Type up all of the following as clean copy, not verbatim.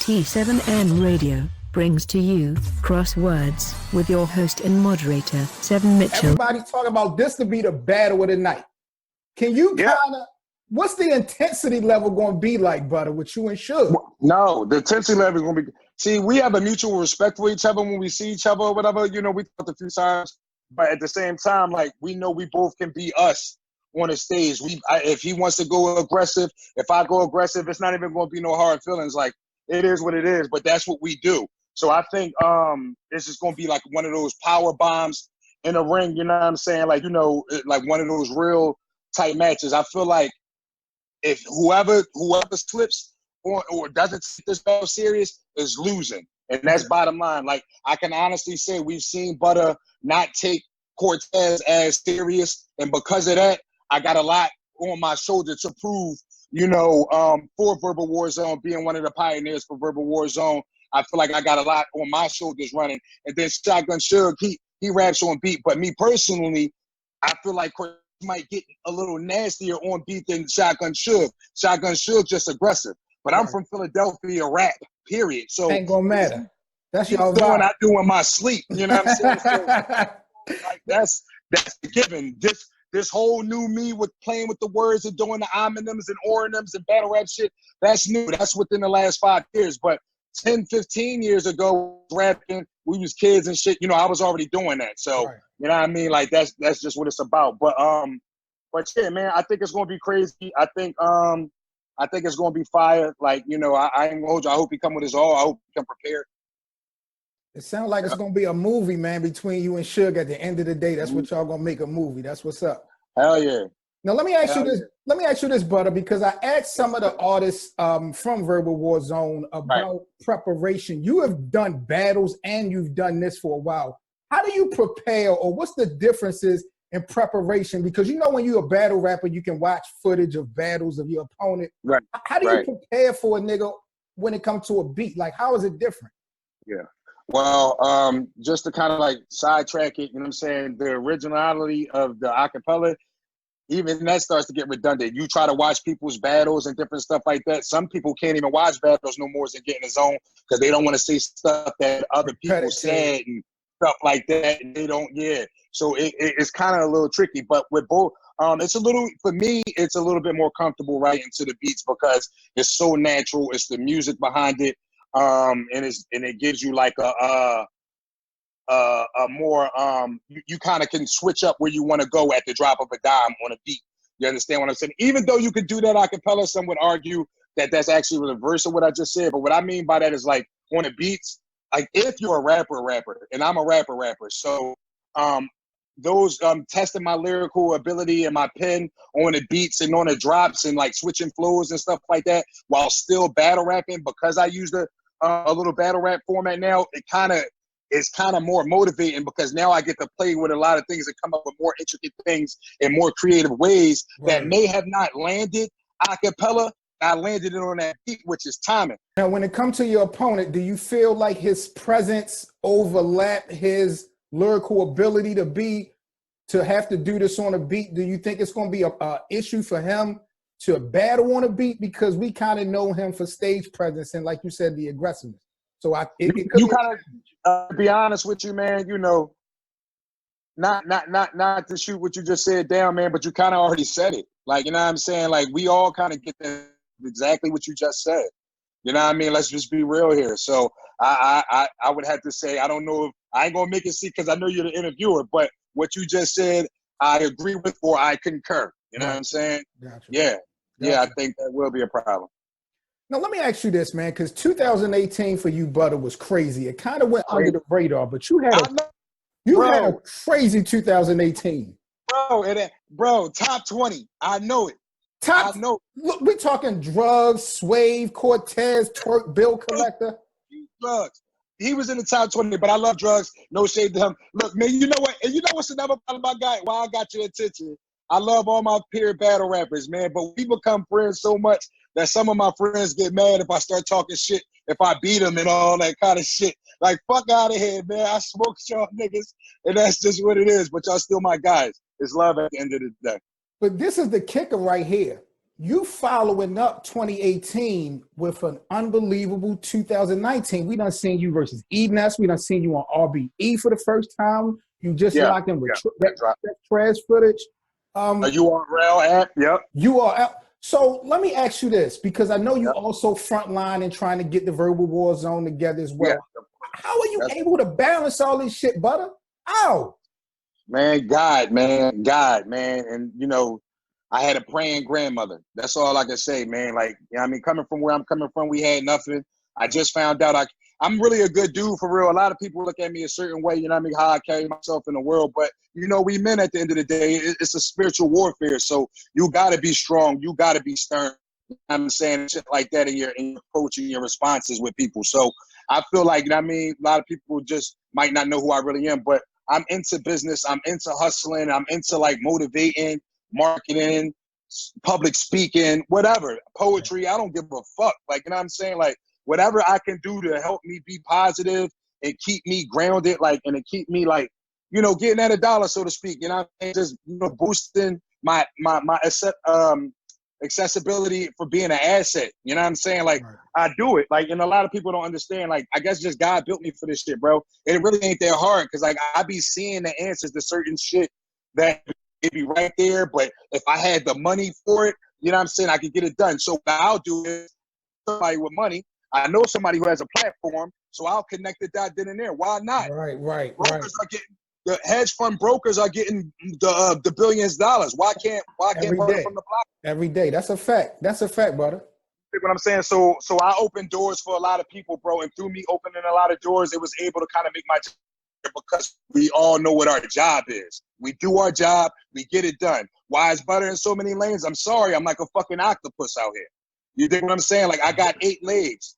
T7N Radio brings to you Crosswords with your host and moderator, Seven Mitchell. Everybody talking about this to be the battle of the night. Can you kind of, what's the intensity level going to be like, brother, with you and Suge? No, the intensity level is going to be, see, we have a mutual respect for each other when we see each other or whatever, you know, we talked a few times, but at the same time, like, we know we both can be us on the stage. If he wants to go aggressive, if I go aggressive, it's not even going to be no hard feelings. Like, it is what it is, but that's what we do. So I think this is going to be like one of those power bombs in a ring, you know what I'm saying? Like, you know, like one of those real tight matches. I feel like if whoever slips or doesn't take this battle serious is losing. And that's bottom line. Like, I can honestly say we've seen Butta not take Cortez as serious. And because of that, I got a lot on my shoulder to prove, you know, for Verbal Warzone, being one of the pioneers for Verbal Warzone. I feel like I got a lot on my shoulders running. And then Shotgun Suge, he raps on beat. But me personally, I feel like Cortez might get a little nastier on beat than Shotgun Suge. Shotgun Suge just aggressive. But I'm from Philadelphia rap, period. So ain't gonna matter. That's your doing I do in my sleep. You know what I'm saying? So, like, that's the given. This whole new me with playing with the words and doing the homonyms and oronyms and battle rap shit, that's new. That's within the last 5 years. But 10, 15 years ago, rapping, we was kids and shit, you know, I was already doing that. So, you know what I mean? Like, that's just what it's about. But yeah, man, I think it's gonna be crazy. I think it's gonna be fire. Like, you know, I ain't gonna hold you. I hope he come with his all. I hope he come prepared. It sounds like it's gonna be a movie, man, between you and Suge at the end of the day. That's what y'all gonna make a movie. That's what's up. Hell yeah. Now let me ask you this. Let me ask you this, brother, because I asked some of the artists from Verbal Warzone about preparation. You have done battles and you've done this for a while. How do you prepare, or what's the differences in preparation? Because you know when you're a battle rapper, you can watch footage of battles of your opponent. Right. How do you prepare for a nigga when it comes to a beat? Like, how is it different? Yeah. Well, just to kind of like sidetrack it, you know what I'm saying? The originality of the acapella, even that starts to get redundant. You try to watch people's battles and different stuff like that. Some people can't even watch battles no more than get in the zone because they don't want to say stuff that other people said and stuff like that. And they don't, So it's kind of a little tricky. But with both, it's a little, for me, it's a little bit more comfortable writing to the beats because it's so natural. It's the music behind it. And it gives you like a more you kind of can switch up where you want to go at the drop of a dime on a beat. You understand what I'm saying? Even though you could do that a cappella, some would argue that that's actually the reverse of what I just said. But what I mean by that is like on the beats, like if you're a rapper, and I'm a rapper, so those testing my lyrical ability and my pen on the beats and on the drops and like switching flows and stuff like that while still battle rapping because I use a little battle rap format now, it's kind of more motivating because now I get to play with a lot of things and come up with more intricate things in more creative ways that may have not landed a cappella. I landed it on that beat, which is timing. Now, when it comes to your opponent, do you feel like his presence overlap his lyrical ability to have to do this on a beat? Do you think it's going to be a issue for him to battle on a beat because we kind of know him for stage presence and, like you said, the aggressiveness? So you kind of to be honest with you, man. You know, not to shoot what you just said down, man, but you kind of already said it. Like, you know what I'm saying? Like, we all kind of get exactly what you just said. You know what I mean? Let's just be real here. So I would have to say I don't know if I ain't gonna make it see because I know you're the interviewer, but what you just said, I agree with or I concur. You know what I'm saying? Gotcha. Yeah. Yeah, I think that will be a problem. Now, let me ask you this, man, because 2018 for you, Butta, was crazy. It kind of went under the radar, but you had a crazy 2018. Bro, top 20. I know it. Look, we're talking drugs, Swave, Cortez, Twerk, Bill Collector. Drugs. He was in the top 20, but I love drugs. No shade to him. Look, man, you know what? And you know what's another part of my guy? Why I got your attention? I love all my peer battle rappers, man, but we become friends so much that some of my friends get mad if I start talking shit, if I beat them and all that kind of shit. Like, fuck out of here, man. I smoke y'all niggas, and that's just what it is, but y'all still my guys. It's love at the end of the day. But this is the kicker right here. you following up 2018 with an unbelievable 2019. We done seen you versus Edeness. We done seen you on RBE for the first time. You just locked in with that trash footage. A URL app, yep. URL. So let me ask you this, because I know you also frontline and trying to get the Verbal War Zone together as well. Yeah. How are you able to balance all this shit, Butter? Ow. Man, God, man. And, you know, I had a praying grandmother. That's all I can say, man. Like, you know, I mean, coming from where I'm coming from, we had nothing. I just found out I'm really a good dude for real. A lot of people look at me a certain way, you know what I mean, how I carry myself in the world. But, you know, we men at the end of the day, it's a spiritual warfare. So you got to be strong. You got to be stern. I'm saying shit like that in your approach and your responses with people. So I feel like, you know what I mean, a lot of people just might not know who I really am, but I'm into business. I'm into hustling. I'm into like motivating, marketing, public speaking, whatever, poetry. I don't give a fuck. Like, you know what I'm saying? Like, whatever I can do to help me be positive and keep me grounded, like, and to keep me like, you know, getting at a dollar, so to speak. You know what I'm saying? Just, you know, boosting my accessibility for being an asset. You know what I'm saying? Like, I do it. Like, and a lot of people don't understand. Like, I guess just God built me for this shit, bro. And it really ain't that hard, because like I be seeing the answers to certain shit that it be right there. But if I had the money for it, you know what I'm saying, I could get it done. So what I'll do is somebody with money. I know somebody who has a platform, so I'll connect the dot then and there. Why not? Right. Brokers are getting, the hedge fund brokers are getting the billions of dollars. Why can't Butter from the block? Every day. That's a fact. That's a fact, Butter. You know what I'm saying? So I opened doors for a lot of people, bro. And through me opening a lot of doors, it was able to kind of make my job, because we all know what our job is. We do our job, we get it done. Why is Butter in so many lanes? I'm sorry, I'm like a fucking octopus out here. You dig what I'm saying? Like, I got 8 legs.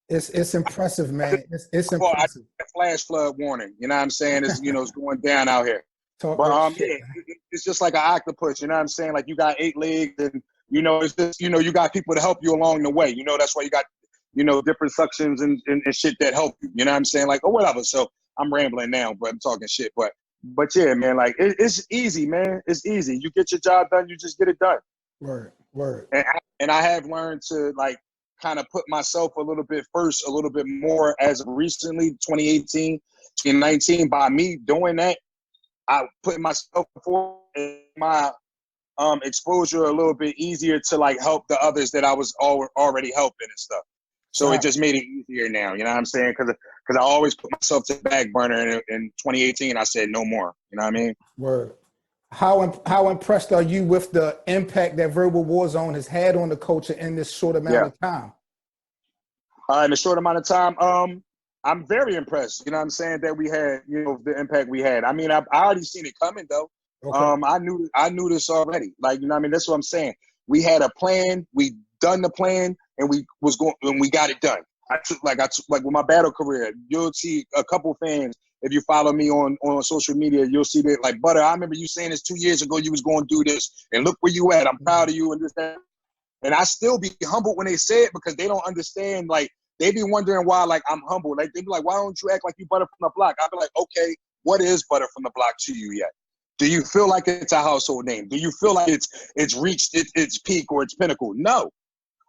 It's impressive, man. It's impressive. Flash flood warning. You know what I'm saying? It's, you know, it's going down out here. But shit, it's just like an octopus. You know what I'm saying? Like, you got 8 legs, and you know, it's just, you know, you got people to help you along the way. You know, that's why you got, you know, different suctions and shit that help you. You know what I'm saying? Like, or whatever. So I'm rambling now, but I'm talking shit. But yeah, man, like it's easy, man. It's easy. You get your job done, you just get it done. Word. And I have learned to like kind of put myself a little bit first, a little bit more as of recently, 2018, 2019. By me doing that, I put myself before my exposure a little bit easier to like help the others that I was already helping and stuff. So it just made it easier now. You know what I'm saying? Because I always put myself to the back burner. In 2018, I said no more. You know what I mean? Word. How impressed are you with the impact that Verbal Warzone has had on the culture in this short amount of time? In a short amount of time, I'm very impressed. You know what I'm saying, that we had, you know, the impact we had. I mean, I already seen it coming though. Okay. I knew this already. Like, you know what I mean? That's what I'm saying. We had a plan. We done the plan, and we got it done. I took like with my battle career. You'll see a couple fans. If you follow me on social media, you'll see that, like, Butter, I remember you saying this 2 years ago, you was going to do this, and look where you at. I'm proud of you and this, that. And I still be humbled when they say it, because they don't understand. Like, they be wondering why, like, I'm humble. Like, they be like, why don't you act like you Butter from the block? I be like, okay, what is Butter from the block to you yet? Do you feel like it's a household name? Do you feel like it's reached its peak or its pinnacle? No.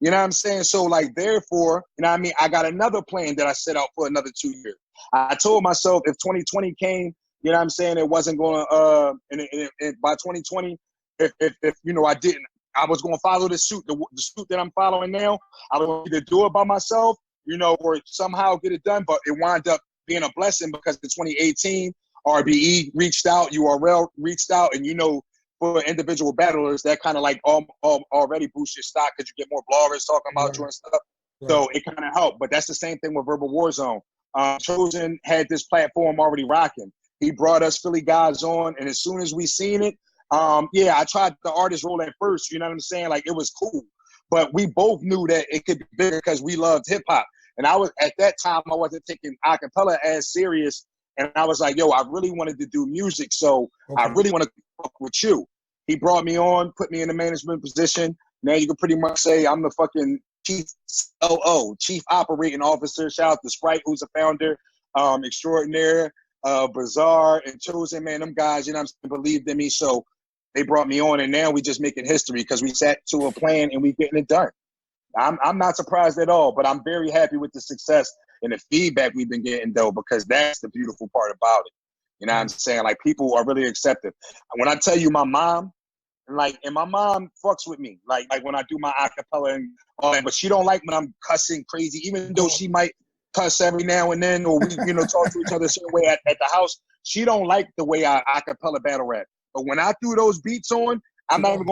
You know what I'm saying? So, like, therefore, you know what I mean? I got another plan that I set out for another 2 years. I told myself if 2020 came, you know what I'm saying, it wasn't going to, by 2020, if you know, I was going to follow the suit that I'm following now. I was going to either do it by myself, you know, or somehow get it done. But it wound up being a blessing, because in 2018, RBE reached out, URL reached out, and, you know, for individual battlers, that kind of like already boosts your stock, because you get more bloggers talking about you and stuff. Right. So it kind of helped. But that's the same thing with Verbal Warzone. Chosen had this platform already rocking. He brought us Philly guys on, and as soon as we seen it, I tried the artist role at first. You know what I'm saying? Like, it was cool, but we both knew that it could be bigger because we loved hip hop. And I was, at that time, I wasn't taking acapella as serious. And I was like, yo, I really wanted to do music, so I really want to fuck with you. He brought me on, put me in the management position. Now you can pretty much say I'm the fucking chief COO, chief operating officer. Shout out to Sprite, who's a founder, extraordinaire, Bazaar, and Chosen, man, them guys, you know what I'm saying, believed in me. So they brought me on, and now we just making history because we sat to a plan and we getting it done. I'm not surprised at all, but I'm very happy with the success and the feedback we've been getting, though, because that's the beautiful part about it. You know what I'm saying? Like, people are really accepting. When I tell you my mom, and my mom fucks with me, like when I do my acapella and all that, but she don't like when I'm cussing crazy, even though she might cuss every now and then, or we, talk to each other a certain way at the house. She don't like the way I acapella battle rap. But when I threw those beats on, I'm not even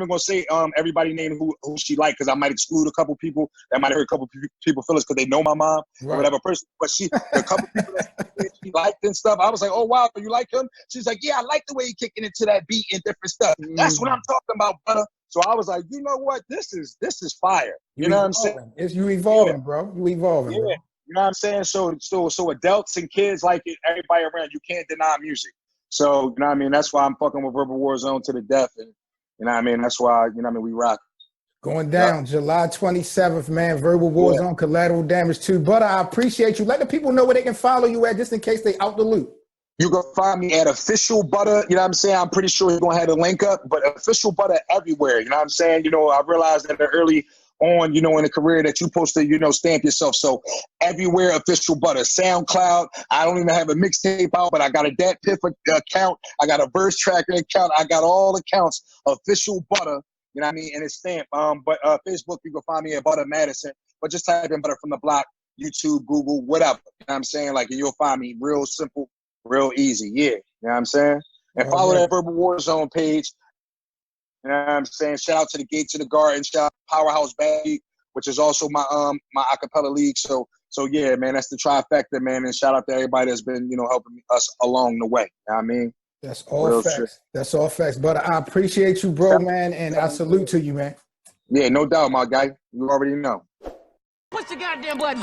gonna say everybody name who she liked, because I might exclude a couple people that might hurt a couple people feelings because they know my mom or whatever person. But a couple people that she liked and stuff. I was like, oh wow, you like him? She's like, yeah, I like the way he kicking into that beat and different stuff. That's what I'm talking about, brother. So I was like, you know what? This is fire. You know what I'm saying? It's you evolving, bro. You evolving, bro. You know what I'm saying? So adults and kids like it, everybody around, you can't deny music. So, you know what I mean? That's why I'm fucking with Verbal Warzone to the death. And, you know what I mean? That's why, you know what I mean, we rock. Going down July 27th, man. Verbal Warzone, Collateral Damage 2. But I appreciate you. Let the people know where they can follow you at, just in case they out the loop. You can find me at Official Butta. You know what I'm saying? I'm pretty sure you're going to have the link up, but Official Butta everywhere. You know what I'm saying? I realized that early on, in a career that you're supposed to, stamp yourself. So everywhere, Official Butta. SoundCloud. I don't even have a mixtape out, but I got a Dat Piff account. I got a verse tracker account. I got all accounts. Official Butta. You know what I mean? And it's stamped. But Facebook, you can find me at Butta Madison. But just type in Butta from the Block, YouTube, Google, whatever. You know what I'm saying? And you'll find me real simple, real easy. Yeah. You know what I'm saying? And follow that Verbal Warzone page. You know what I'm saying? Shout out to the Gates of the Garden, shout out to Powerhouse Bad League, which is also my acapella league. So yeah, man, that's the trifecta, man. And shout out to everybody that's been, helping us along the way. You know what I mean? That's all real facts. Shit. That's all facts. But I appreciate you, bro, man, and I salute to you, man. Yeah, no doubt, my guy. You already know. Push the goddamn button.